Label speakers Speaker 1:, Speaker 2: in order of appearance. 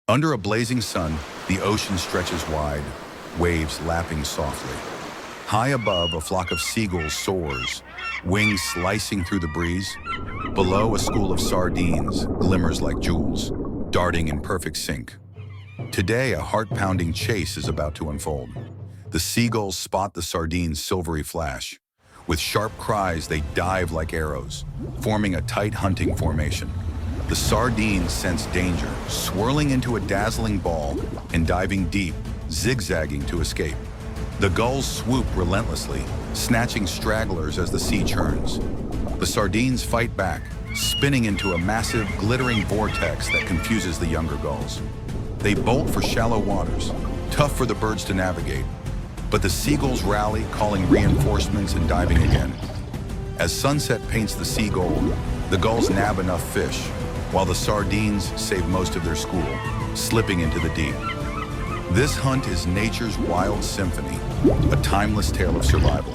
Speaker 1: Under a blazing sun, the ocean stretches wide, waves lapping softly. High above, a flock of seagulls soars, wings slicing through the breeze. Below, a school of sardines glimmers like jewels, darting in perfect sync. Today, a heart-pounding chase is about to unfold. The seagulls spot the sardines' silvery flash. With sharp cries, they dive like arrows, forming a tight hunting formation. The sardines sense danger, swirling into a dazzling ball and diving deep, zigzagging to escape. The gulls swoop relentlessly, snatching stragglers as the sea churns. The sardines fight back, spinning into a massive, glittering vortex that confuses the younger gulls. They bolt for shallow waters, tough for the birds to navigate. But the seagulls rally, calling reinforcements and diving again. As sunset paints the sea gold, the gulls nab enough fish, while the sardines save most of their school, slipping into the deep. This hunt is nature's wild symphony, a timeless tale of survival.